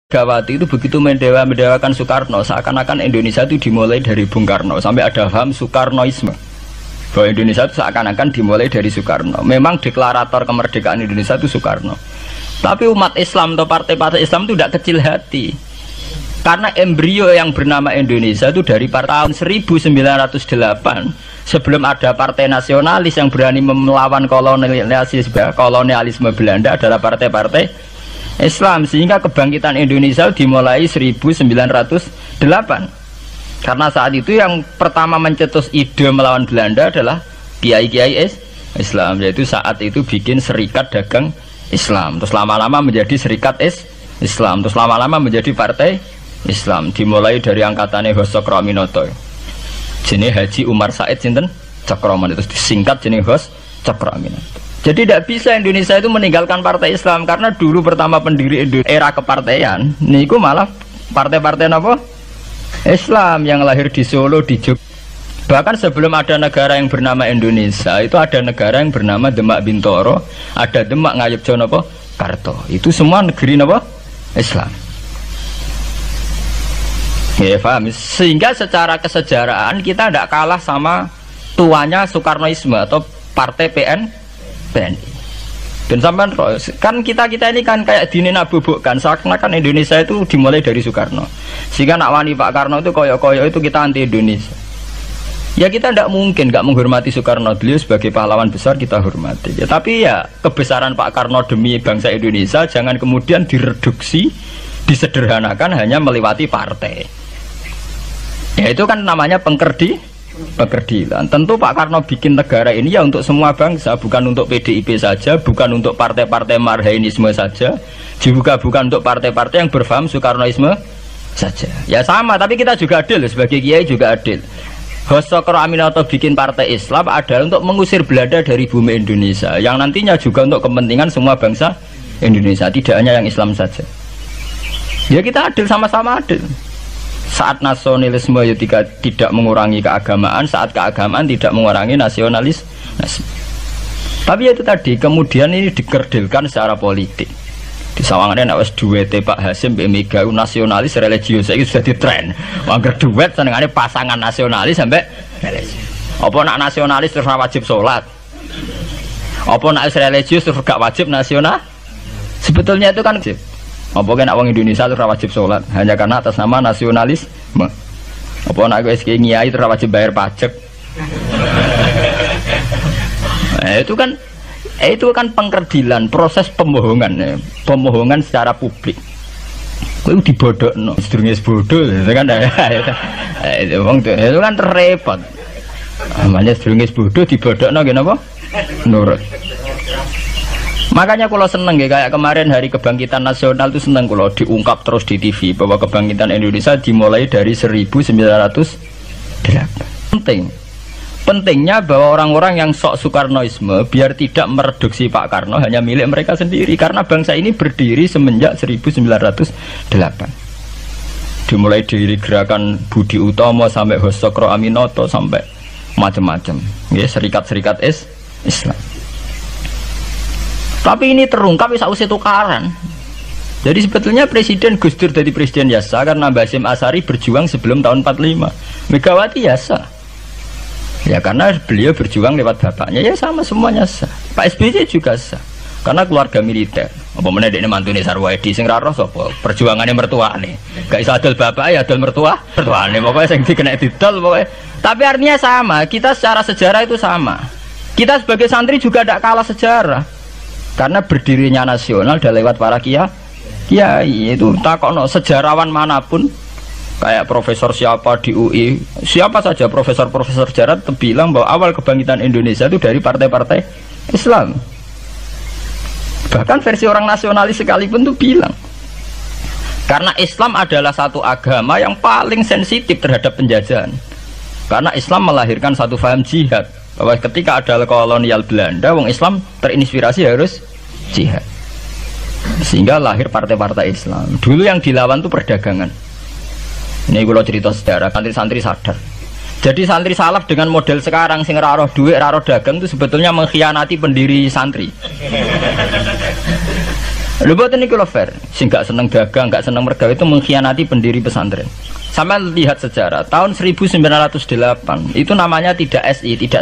Megawati itu begitu mendewakan Soekarno, seakan-akan Indonesia itu dimulai dari Bung Karno, sampai ada paham Soekarnoisme bahwa Indonesia itu seakan-akan dimulai dari Soekarno. Memang deklarator kemerdekaan Indonesia itu Soekarno, tapi umat Islam atau partai-partai Islam itu tidak kecil hati, karena embrio yang bernama Indonesia itu dari tahun 1908, sebelum ada partai nasionalis yang berani melawan kolonialisme Belanda, adalah partai-partai Islam. Sehingga kebangkitan Indonesia dimulai 1908, karena saat itu yang pertama mencetus ide melawan Belanda adalah kiai-kiai Islam, yaitu saat itu bikin serikat dagang Islam, terus lama-lama menjadi serikat Islam, terus lama-lama menjadi partai Islam. Dimulai dari angkatannya Hos Cokroaminoto, jenis Haji Umar Said sinten Cokroaminoto, itu disingkat jenis Hos Cokroaminoto. Jadi tidak bisa Indonesia itu meninggalkan partai Islam, karena dulu pertama pendiri era kepartaian niku malah partai-partai apa? Islam yang lahir di Solo, di Jogja. Bahkan sebelum ada negara yang bernama Indonesia, itu ada negara yang bernama Demak Bintoro, ada Demak Ngayogja napa? Karto. Itu semua negeri napa? Islam. Ya paham. Sehingga secara kesejarahan kita tidak kalah sama tuanya Soekarnoisme atau partai PNI. Dan sampai kan kita ini kan kayak dinabubukkan seakan-akan Indonesia itu dimulai dari Soekarno, sehingga nak wani Pak Karno itu koyok-koyok itu kita anti Indonesia. Ya kita tidak mungkin nggak menghormati Soekarno, beliau sebagai pahlawan besar kita hormati ya, tapi ya kebesaran Pak Karno demi bangsa Indonesia jangan kemudian direduksi, disederhanakan hanya melewati partai. Ya itu kan namanya pekerdilan. Tentu Pak Karno bikin negara ini ya untuk semua bangsa, bukan untuk PDIP saja, bukan untuk partai-partai marhainisme saja, juga bukan untuk partai-partai yang berfaham Soekarnoisme saja. Ya sama, tapi kita juga adil, sebagai kiai juga adil. Hos Cokroaminoto bikin partai Islam adalah untuk mengusir Belanda dari bumi Indonesia, yang nantinya juga untuk kepentingan semua bangsa Indonesia, tidak hanya yang Islam saja. Ya kita adil, sama-sama adil. Saat nasionalisme ya tidak mengurangi keagamaan, saat keagamaan tidak mengurangi nasionalis. Tapi itu tadi kemudian ini dikerdilkan secara politik. Di sawangannya nak wis duwete Pak Hasim Mbak Mega nasionalis religius itu sudah ditren. Wangger duet senengane pasangan nasionalis sampai religius. Apa nak nasionalis terus wajib sholat? Apa nak religius terus gak wajib nasional? Sebetulnya itu kan apa kena orang Indonesia itu wajib sholat hanya karena atas nama nasionalisme? Apa nak gue kiai itu wajib bayar pajak? Itu kan pengkerdilan, proses pembohongan, pembohongan secara publik. Gue dibodokno, sedurunge bodoh, itu kan? Itu kan repot. Namanya sedurunge bodoh dibodokno, kenapa? Nurut. Makanya kalau seneng ya, kayak kemarin Hari Kebangkitan Nasional itu seneng kalau diungkap terus di TV bahwa kebangkitan Indonesia dimulai dari 1908. Pentingnya bahwa orang-orang yang sok Soekarnoisme biar tidak mereduksi Pak Karno hanya milik mereka sendiri, karena bangsa ini berdiri semenjak 1908. Dimulai dari gerakan Budi Utomo sampai Hos Cokroaminoto sampai macam-macam, ya serikat-serikat Islam. Tapi ini terungkap sausé tukaran. Jadi sebetulnya Presiden Gus Dur jadi Presiden Yasa karena Basim Asari berjuang sebelum tahun 45. Megawati Yasa ya karena beliau berjuang lewat bapaknya, ya sama semuanya sah. Pak SBY juga sah karena keluarga militer. Apa meneh dekne mantune Sarwaedi sing ra roh sapa? Perjuangannya mertuane. Gak iso adol bapak ya adol mertuane. Pokoke sing dikena didol pokoke. Tapi artinya sama, kita secara sejarah itu sama. Kita sebagai santri juga tidak kalah sejarah. Karena berdirinya nasional udah lewat para kiai. Itu takokno sejarawan manapun, kayak profesor siapa di UI, siapa saja profesor sejarah bilang bahwa awal kebangkitan Indonesia itu dari partai-partai Islam. Bahkan versi orang nasionalis sekalipun tuh bilang, karena Islam adalah satu agama yang paling sensitif terhadap penjajahan. Karena Islam melahirkan satu paham jihad, bahwa ketika ada kolonial Belanda, wong Islam terinspirasi harus jihad, sehingga lahir partai-partai Islam. Dulu yang dilawan tuh perdagangan. Ini kalau cerita sejarah, santri-santri sadar. Jadi santri salaf dengan model sekarang sing raro duit, raro dagang itu sebetulnya mengkhianati pendiri santri. Lho boten niku lho fair. Sing gak seneng dagang, gak seneng mergawe itu mengkhianati pendiri pesantren. Sama lihat sejarah tahun 1908 itu namanya tidak SI, tidak